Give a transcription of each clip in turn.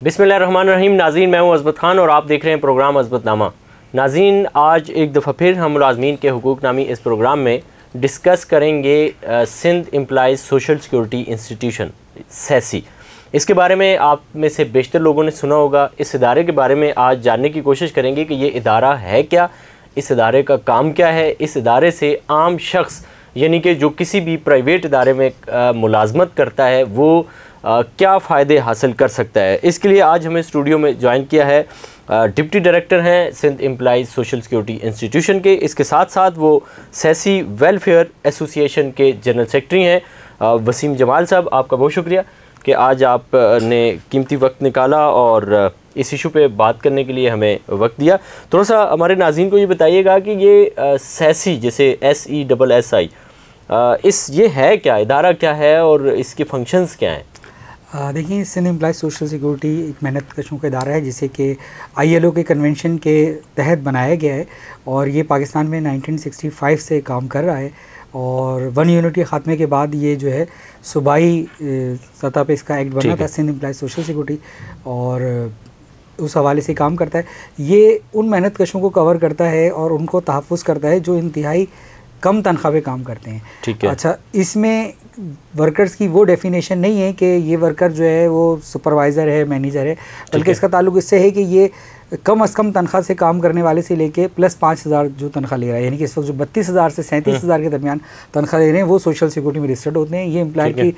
बिस्मिल्लाहिर्रहमानिर्रहीम। नाज़रीन, मैं हूं अज़मत ख़ान और आप देख रहे हैं प्रोग्राम अज़मतनामा। नाज़रीन, आज एक दफ़ा फिर हम मुलाज़मीन के हुकूक़ नामी इस प्रोग्राम में डिस्कस करेंगे Sindh employees social security institution SESSI. इसके बारे में आप में से बेशतर लोगों ने सुना होगा। इस इदारे के बारे में आज जानने की कोशिश करेंगे कि ये इदारा है क्या, इस इदारे का काम क्या है, इस इदारे से आम शख्स यानी कि जो किसी भी प्राइवेट इदारे में मुलाजमत करता है वो क्या फ़ायदे हासिल कर सकता है। इसके लिए आज हमें स्टूडियो में ज्वाइन किया है डिप्टी डायरेक्टर हैं Sindh employees social security institution के। इसके साथ साथ वो सैसी वेलफेयर एसोसिएशन के जनरल सेक्रेटरी हैं। वसीम जमाल साहब, आपका बहुत शुक्रिया कि आज आपने कीमती वक्त निकाला और इस इशू पे बात करने के लिए हमें वक्त दिया। थोड़ा सा हमारे नाज़रीन को ये बताइएगा कि ये सैसी जैसे SESSI ये है क्या, इदारा क्या है और इसके फंक्शंस क्या हैं? देखिए, सिंध एम्प्लॉइज़ सोशल सिक्योरिटी एक मेहनत कशों का इदारा है जिसे कि ILO के कन्वेंशन के तहत बनाया गया है और ये पाकिस्तान में 1965 से काम कर रहा है और वन यूनिटी ख़ात्मे के बाद ये जो है सूबाई सतह पे इसका एक्ट बना था सिंध एम्प्लॉइज़ सोशल सिक्योरिटी, और उस हवाले से काम करता है। ये उन मेहनत कशों को कवर करता है और उनको तहफ़्फ़ुज़ करता है जो इंतहाई कम तनख्वाह पे काम करते हैं। ठीक है। अच्छा, इसमें वर्कर्स की वो डेफिनेशन नहीं है कि ये वर्कर जो है वो सुपरवाइज़र है, मैनेजर है, बल्कि इसका ताल्लुक इससे है कि ये कम अज़ कम तनख्वाह से काम करने वाले से लेके प्लस 5,000 जो तनख्वाह ले रहा है, यानी कि इस वक्त जो 32,000 से 37,000 के दरमियान तनख्वाह ले रहे हैं वो सोशल सिक्योरिटी में रजिस्टर्ड होते हैं। ये एम्प्लॉयर की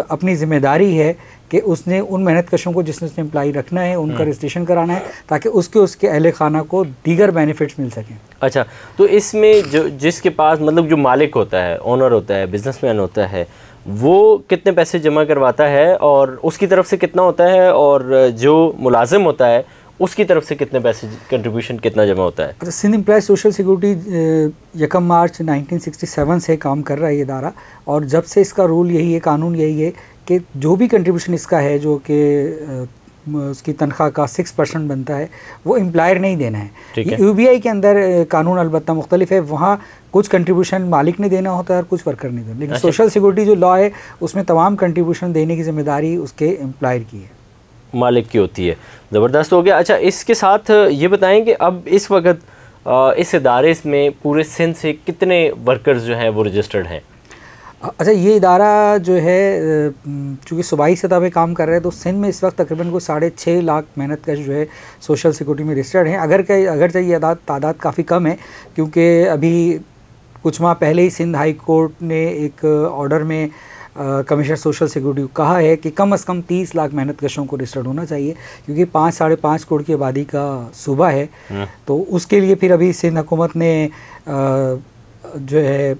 अपनी ज़िम्मेदारी है कि उसने उन मेहनत कशों को जिसने उसने एम्प्लॉय रखना है उनका रजिस्ट्रेशन कराना है ताकि उसके अहले खाना को दीगर बेनिफिट्स मिल सकें। अच्छा, तो इसमें जो जिसके पास मतलब जो मालिक होता है, ओनर होता है, बिजनेसमैन होता है, वो कितने पैसे जमा करवाता है और उसकी तरफ से कितना होता है, और जो मुलाजिम होता है उसकी तरफ से कितने पैसे कंट्रीब्यूशन कितना जमा होता है? अच्छा, सिंध एम्प्लॉइज़ सोशल सिक्योरिटी 1 मार्च 1967 से काम कर रहा है ये इदारा, और जब से इसका रूल यही है, कानून यही है कि जो भी कंट्रीब्यूशन इसका है जो कि उसकी तनख्वाह का 6% बनता है वो एम्प्लॉयर नहीं देना है। UBI के अंदर कानून अलबत्ता मुख्तलिफ है, वहाँ कुछ कंट्रीब्यूशन मालिक ने देना होता है और कुछ वर्कर ने देना, लेकिन सोशल सिक्योरिटी जो लॉ है उसमें तमाम कंट्रीब्यूशन देने की जिम्मेदारी उसके एम्प्लॉयर की है, मालिक की होती है। ज़बरदस्त हो गया। अच्छा, इसके साथ ये बताएं कि अब इस वक्त इस इदारे में पूरे सिंध से कितने वर्कर्स जो हैं वो रजिस्टर्ड हैं? अच्छा, ये इदारा जो है चूँकि सूबाई सतह पे काम कर रहे हैं तो सिंध में इस वक्त तकरीबन को 6.5 लाख मेहनत कश जो है सोशल सिक्योरिटी में रजिस्टर्ड हैं। अगर ये तादाद काफ़ी कम है क्योंकि अभी कुछ माह पहले ही सिंध हाई कोर्ट ने एक ऑर्डर में कमिश्नर सोशल सिक्योरिटी को कहा है कि कम से कम 30 लाख मेहनत कशों को रजिस्टर्ड होना चाहिए क्योंकि 5-5.5 करोड़ की आबादी का सूबा है। तो उसके लिए फिर अभी सिंध हुकूमत ने जो है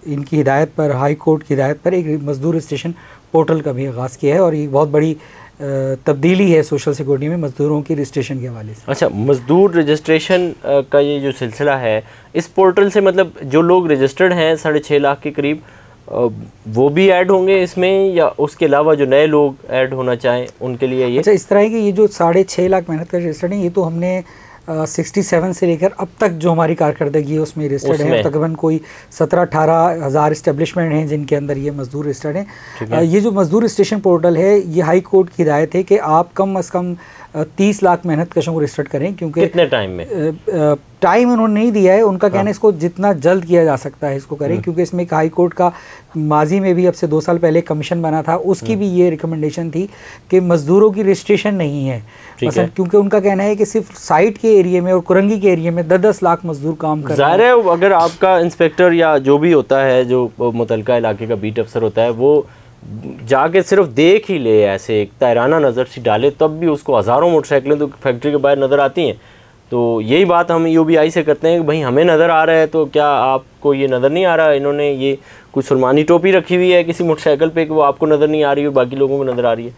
इनकी हिदायत पर, हाई कोर्ट की हिदायत पर एक मज़दूर रजिस्ट्रेशन पोर्टल का भी आगाज़ किया है और ये बहुत बड़ी तब्दीली है सोशल सिक्योरिटी में मज़दूरों की रजिस्ट्रेशन के हवाले से। अच्छा, मज़दूर रजिस्ट्रेशन का ये जो सिलसिला है, इस पोर्टल से मतलब जो लोग रजिस्टर्ड हैं 6.5 लाख के करीब, वो भी ऐड होंगे इसमें या उसके अलावा जो नए लोग ऐड होना चाहें उनके लिए ये? अच्छा, इस तरह है कि ये जो 6.5 लाख मेहनत कर रजिस्टर्ड हैं, ये तो हमने 67 से लेकर अब तक जो हमारी कारकर्दगी है उसमें रजिस्टर्ड है। तकरीबन कोई 17-18 हज़ार इस्टेब्लिशमेंट हैं जिनके अंदर ये मज़दूर रजिस्टर्ड हैं। ये जो मज़दूर रजिस्ट्रेशन पोर्टल है ये हाई कोर्ट की हिदायत है कि आप कम अज़ कम 30 लाख मेहनत कशों को रजिस्टर्ड करें। क्योंकि कितने टाइम में? टाइम उन्होंने नहीं दिया है, उनका कहना है इसको जितना जल्द किया जा सकता है इसको करें, क्योंकि इसमें एक हाई कोर्ट का माजी में भी अब से 2 साल पहले कमीशन बना था, उसकी भी ये रिकमेंडेशन थी कि मज़दूरों की रजिस्ट्रेशन नहीं है मसलन, क्योंकि उनका कहना है कि सिर्फ साइट के एरिया में और कुरंगी के एरिया में 10-10 लाख मज़दूर काम कर रहे हैं। ज़ाहिर है अगर आपका इंस्पेक्टर या जो भी होता है, जो मुतलका इलाके का बीट अफसर होता है, वो जाके सिर्फ देख ही ले, ऐसे एक तायराना नज़र से डाले, तब भी उसको हज़ारों मोटरसाइकिलें तो फैक्ट्री के बाहर नज़र आती हैं। तो यही बात हम UBI से करते हैं कि भाई हमें नज़र आ रहा है तो क्या आपको ये नज़र नहीं आ रहा? इन्होंने ये कुछ सुलमानी टोपी रखी हुई है किसी मोटरसाइकिल पे कि वो आपको नज़र नहीं आ रही है, बाकी लोगों को नज़र आ रही है।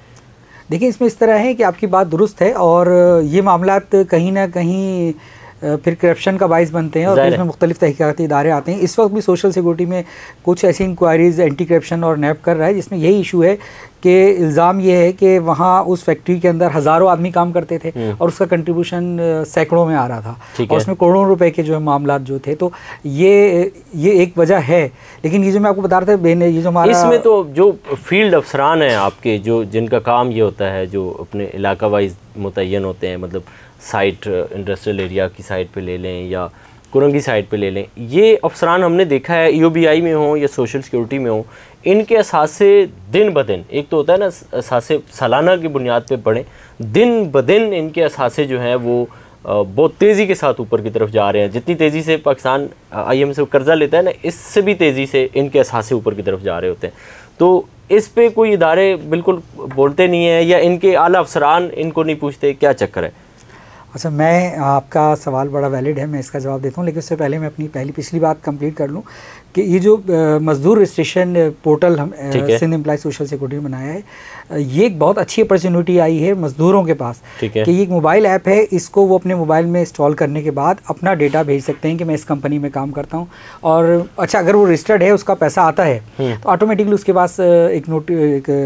देखिए, इसमें इस तरह है कि आपकी बात दुरुस्त है और ये मामलात कहीं ना कहीं फिर करप्शन का बाइस बनते हैं और फिर इसमें मुख्तलिफ तहकीकाती इदारे आते हैं। इस वक्त भी सोशल सिक्योरिटी में कुछ ऐसी इंक्वायरीज़ एंटी करप्शन और नैब कर रहा है जिसमें यही इशू है कि इल्ज़ाम ये है कि वहाँ उस फैक्ट्री के अंदर हज़ारों आदमी काम करते थे और उसका कंट्रीब्यूशन सैकड़ों में आ रहा था और उसमें करोड़ों रुपए के जो है मामला जो थे। तो ये एक वजह है। लेकिन ये जो मैं आपको बता रहा था ये जो हमारा इसमें तो जो फील्ड अफसरान हैं आपके, जो जिनका काम ये होता है, जो अपने इलाका वाइज मुतय्यन होते हैं, मतलब साइट इंडस्ट्रियल एरिया की साइट पे ले लें या कुरंगी साइट पे ले लें, ये अफसरान हमने देखा है EOBI में हो या सोशल सिक्योरिटी में हो, इनके असासे दिन ब दिन, एक तो होता है ना असासे सालाना की बुनियाद पे बढ़े, दिन ब दिन इनके असासे जो हैं वो बहुत तेज़ी के साथ ऊपर की तरफ जा रहे हैं। जितनी तेज़ी से पाकिस्तान IMF से कर्ज़ा लेता है ना, इससे भी तेज़ी से इनके असासे ऊपर की तरफ जा रहे होते हैं। तो इस पे कोई इदारे बिल्कुल बोलते नहीं हैं या इनके आला अफसरान इनको नहीं पूछते, क्या चक्कर है? अच्छा, मैं आपका सवाल बड़ा वैलिड है, मैं इसका जवाब देता हूँ, लेकिन उससे पहले मैं अपनी पिछली बात कंप्लीट कर लूँ कि ये जो मजदूर रजिस्ट्रेशन पोर्टल हम सिंध एम्प्लॉय सोशल सिक्योरिटी बनाया है, ये एक बहुत अच्छी अपॉर्चुनिटी आई है मज़दूरों के पास कि ये एक मोबाइल ऐप है, इसको वो अपने मोबाइल में इंस्टॉल करने के बाद अपना डेटा भेज सकते हैं कि मैं इस कंपनी में काम करता हूँ। और अच्छा, अगर वो रजिस्टर्ड है, उसका पैसा आता है तो ऑटोमेटिकली उसके पास एक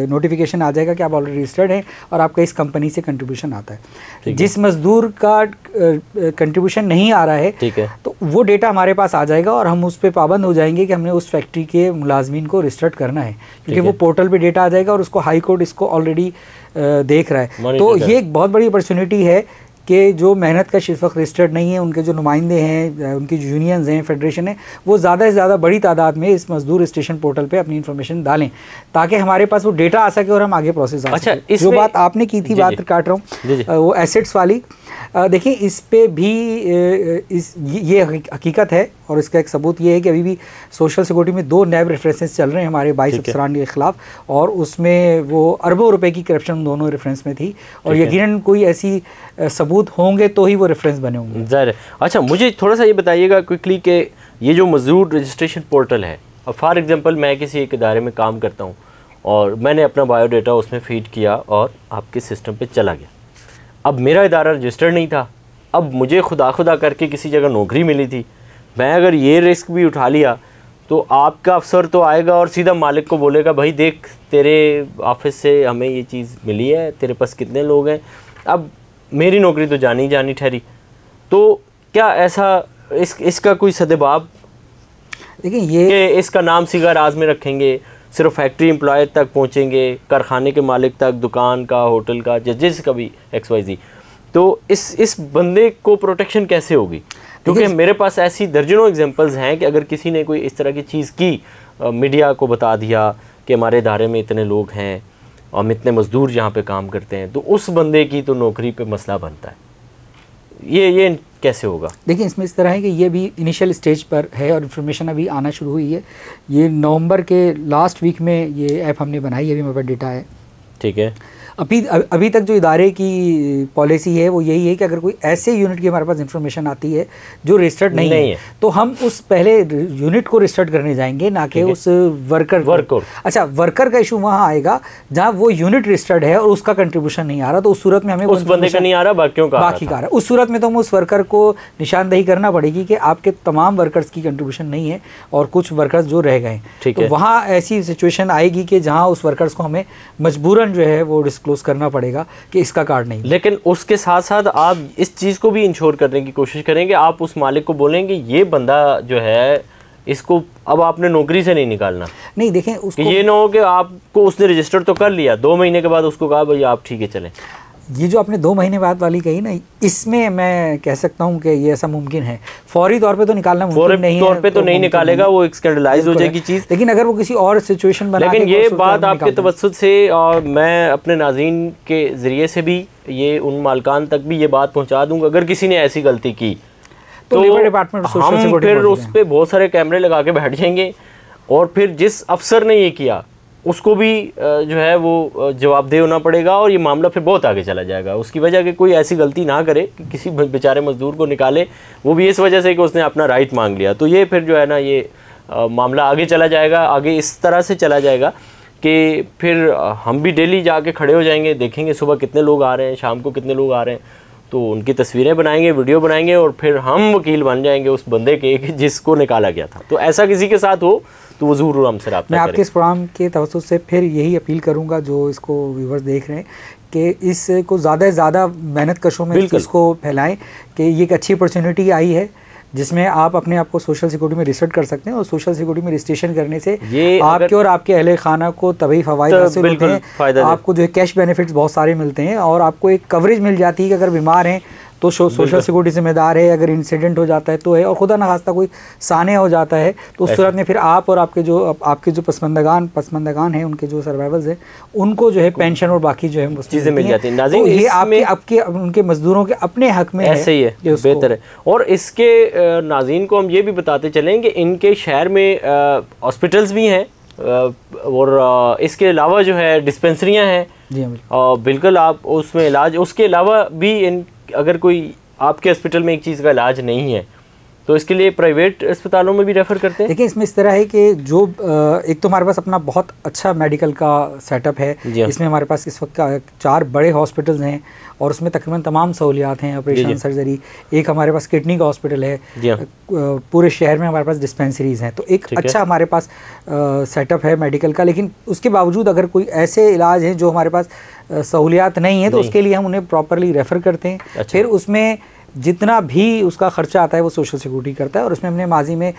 नोटिफिकेशन आ जाएगा कि आप ऑलरेडी रजिस्टर्ड हैं और आपका इस कंपनी से कंट्रीब्यूशन आता है। जिस मज़दूर का कंट्रीब्यूशन नहीं आ रहा है तो वो डेटा हमारे पास आ जाएगा और हम उस पर पाबंद हो जाएंगे कि हमने उस फैक्ट्री के मुलाजमीन को रजिस्टर्ड करना है, क्योंकि वो पोर्टल पे डेटा आ जाएगा और उसको हाई कोर्ट इसको ऑलरेडी देख रहा है। तो ये एक बहुत बड़ी अपॉर्चुनिटी है कि जो मेहनत का इस वक्त रजिस्टर्ड नहीं है, उनके जो नुमाइंदे हैं, उनकी जो यूनियंस हैं, फेडरेशन है, वो ज़्यादा से ज़्यादा बड़ी तादाद में इस मजदूर रजिस्ट्रेशन पोर्टल पे अपनी इन्फॉर्मेशन डालें ताकि हमारे पास वो डेटा आ सके और हम आगे प्रोसेस आ सके। जो बात आपने की थी, बात काट रहा हूँ, वो एसेट्स वाली, देखिए इस पे भी ये हकीकत है और इसका एक सबूत ये है कि अभी भी सोशल सिक्योरिटी में 2 नैब रेफरेंसेस चल रहे हैं हमारे 22 अफसरान के ख़िलाफ़, और उसमें वो अरबों रुपए की करप्शन दोनों रेफरेंस में थी और यकीनन कोई ऐसी सबूत होंगे तो ही वो रेफरेंस बने होंगे। ज़ाहिर है। अच्छा, मुझे थोड़ा सा ये बताइएगा क्विकली कि ये जो मजदूर रजिस्ट्रेशन पोर्टल है, अब फॉर एग्जांपल मैं किसी एक इदारे में काम करता हूँ और मैंने अपना बायोडाटा उसमें फीड किया और आपके सिस्टम पे चला गया। अब मेरा इदारा रजिस्टर्ड नहीं था, अब मुझे खुदा करके किसी जगह नौकरी मिली थी, मैं अगर ये रिस्क भी उठा लिया तो आपका अफसर तो आएगा और सीधा मालिक को बोलेगा, भाई देख तेरे ऑफिस से हमें ये चीज़ मिली है, तेरे पास कितने लोग हैं, अब मेरी नौकरी तो जानी ठहरी। तो क्या ऐसा इसका कोई सदेबाब? देखिए, ये कि इसका नाम सीगा राज में रखेंगे, सिर्फ फैक्ट्री एम्प्लॉय तक पहुंचेंगे, कारखाने के मालिक तक, दुकान का, होटल का, जिसका भी XYZ, तो इस बंदे को प्रोटेक्शन कैसे होगी? क्योंकि मेरे पास ऐसी दर्जनों एग्जांपल्स हैं कि अगर किसी ने कोई इस तरह की चीज़ की, मीडिया को बता दिया कि हमारे इदारे में इतने लोग हैं और हम इतने मज़दूर यहाँ पे काम करते हैं, तो उस बंदे की तो नौकरी पे मसला बनता है। ये कैसे होगा? देखिए, इसमें इस तरह है कि ये भी इनिशियल स्टेज पर है और इन्फॉर्मेशन अभी आना शुरू हुई है। ये नवंबर के लास्ट वीक में ये ऐप हमने बनाई, अभी मेरे पास डेटा है। ठीक है। अभी तक जो इदारे की पॉलिसी है वो यही है कि अगर कोई ऐसे यूनिट की हमारे पास इंफॉर्मेशन आती है जो रजिस्टर्ड नहीं है तो हम उस पहले यूनिट को रजिस्टर्ड करने जाएंगे, ना कि उस वर्कर को। अच्छा, वर्कर का इशू वहाँ आएगा जहाँ वो यूनिट रजिस्टर्ड है और उसका कंट्रीब्यूशन नहीं आ रहा, तो उस सूरत में हमें उस बंदे का नहीं आ रहा, बाकियों का बाकी का आ रहा है। उस सूरत में तो हम उस वर्कर को निशानदेही करना पड़ेगी कि आपके तमाम वर्कर्स की कंट्रीब्यूशन नहीं है और कुछ वर्कर्स जो रह गए, तो वहाँ ऐसी सिचुएशन आएगी कि जहाँ उस वर्कर्स को हमें मजबूरन जो है वो क्लोज करना पड़ेगा कि इसका कार्ड नहीं। लेकिन उसके साथ साथ आप इस चीज़ को भी इंश्योर करने की कोशिश करेंगे, आप उस मालिक को बोलेंगे ये बंदा जो है इसको अब आपने नौकरी से नहीं निकालना। नहीं, देखें उसको ये ना हो कि आपको उसने रजिस्टर तो कर लिया, 2 महीने के बाद उसको कहा भाई आप ठीक है चलें। ये जो आपने 2 महीने बाद वाली कही ना, इसमें मैं कह सकता हूँ कि ये ऐसा मुमकिन है। फौरी तौर पे तो निकालना मुमकिन नहीं है, फौरी तौर पे तो नहीं निकालेगा, वो एक स्कैंडलाइज हो जाएगी चीज़। लेकिन अगर वो किसी और सिचुएशन बना, लेकिन ये बात आपके तवज्जुह से और मैं अपने नाज़रीन के ज़रिए से भी ये उन मालकान तक भी ये बात पहुँचा दूँगा, अगर किसी ने ऐसी गलती की तो हम फिर उस पर बहुत सारे कैमरे लगा के बैठ जाएंगे और फिर जिस अफसर ने ये किया उसको भी जो है वो जवाबदेह होना पड़ेगा और ये मामला फिर बहुत आगे चला जाएगा। उसकी वजह कि कोई ऐसी गलती ना करे कि किसी बेचारे मजदूर को निकाले, वो भी इस वजह से कि उसने अपना राइट मांग लिया, तो ये फिर जो है ना ये मामला आगे चला जाएगा। आगे इस तरह से चला जाएगा कि फिर हम भी डेली जाके खड़े हो जाएंगे, देखेंगे सुबह कितने लोग आ रहे हैं, शाम को कितने लोग आ रहे हैं, तो उनकी तस्वीरें बनाएंगे, वीडियो बनाएंगे और फिर हम वकील बन जाएंगे उस बंदे के कि जिसको निकाला गया था। तो ऐसा किसी के साथ हो तो वो ज़रूर हमसे रब्ता करें। मैं आपके इस प्रोग्राम के तवज्जुह से फिर यही अपील करूँगा जो इसको व्यूवर्स देख रहे हैं कि इसको ज़्यादा से ज़्यादा मेहनत कशों में इसको फैलाएं कि ये एक अच्छी अपॉर्चुनिटी आई है जिसमें आप अपने आप को सोशल सिक्योरिटी में रजिस्टर कर सकते हैं और सोशल सिक्योरिटी में रजिस्ट्रेशन करने से आपके और आपके अहले खाना को तभी फ़वाइद हासिल होते हैं। आपको जो है कैश बेनिफिट्स बहुत सारे मिलते हैं और आपको एक कवरेज मिल जाती है कि अगर बीमार हैं तो सोशल सिक्योरिटी जिम्मेदार है, अगर इंसिडेंट हो जाता है तो है, और खुदा न खास्ता कोई सानिया हो जाता है तो उस सूरत में फिर आप और आपके जो पसमंदगान हैं, उनके जो सर्वाइवर्स हैं, उनको जो है पेंशन और बाकी जो है चीज़ें मिल जाती हैं। नाज़रीन, ये आपके उनके मज़दूरों के अपने हक में ऐसे ही है, बेहतर है। और इसके नाज़रीन को हम ये भी बताते चलें कि इनके शहर में हॉस्पिटल्स भी हैं और इसके अलावा जो है डिस्पेंसरियाँ हैं। और बिल्कुल आप उसमें इलाज, उसके अलावा भी अगर कोई आपके हॉस्पिटल में एक चीज़ का इलाज नहीं है तो इसके लिए प्राइवेट अस्पतालों में भी रेफ़र करते हैं। देखिए, इसमें इस तरह है कि जो एक तो हमारे पास अपना बहुत अच्छा मेडिकल का सेटअप है। इसमें हमारे पास इस वक्त 4 बड़े हॉस्पिटल्स हैं और उसमें तकरीबन तमाम सहूलियात हैं, ऑपरेशन, सर्जरी। एक हमारे पास किडनी का हॉस्पिटल है, पूरे शहर में हमारे पास डिस्पेंसरीज़ हैं। तो एक अच्छा हमारे पास सेटअप है मेडिकल का। लेकिन उसके बावजूद अगर कोई ऐसे इलाज हैं जो हमारे पास सहूलियात नहीं है तो उसके लिए हम उन्हें प्रॉपरली रेफ़र करते हैं। फिर उसमें जितना भी उसका खर्चा आता है वो सोशल सिक्योरिटी करता है और उसमें हमने माजी में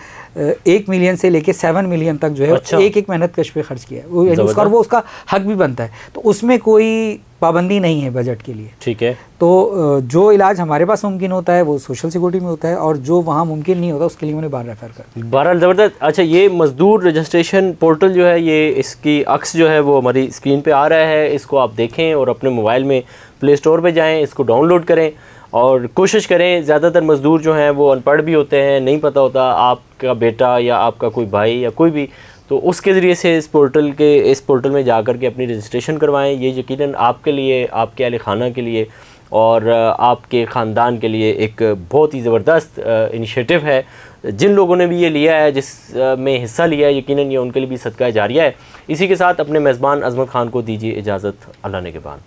1 मिलियन से लेके 7 मिलियन तक जो है एक महीनत कश पे खर्च किया है वो उसका हक भी बनता है। तो उसमें कोई पाबंदी नहीं है बजट के लिए। ठीक है। तो जो इलाज हमारे पास मुमकिन होता है वो सोशल सिक्योरिटी में होता है और जो वहाँ मुमकिन नहीं होता उसके लिए उन्हें बाहर रेफर करते हैं। बहरहाल ज़बरदस्त। अच्छा, ये मज़दूर रजिस्ट्रेशन पोर्टल जो है, ये इसकी अक्स जो है वो हमारी स्क्रीन पे आ रहा है। इसको आप देखें और अपने मोबाइल में प्ले स्टोर पे जाएं, इसको डाउनलोड करें और कोशिश करें। ज़्यादातर मज़दूर जो हैं वो अनपढ़ भी होते हैं, नहीं पता होता आपका बेटा या आपका कोई भाई या कोई भी, तो उसके ज़रिए से इस पोर्टल में जाकर के अपनी रजिस्ट्रेशन करवाएं। ये यकीनन आपके लिए, आपके अहले खाना के लिए और आपके ख़ानदान के लिए एक बहुत ही ज़बरदस्त इनिशिएटिव है। जिन लोगों ने भी ये लिया है, जिस में हिस्सा लिया है, यकीनन ये उनके लिए भी सदका जारिया है। इसी के साथ अपने मेज़बान अज़मत ख़ान को दीजिए इजाज़त। अल्लाह ने के बाद।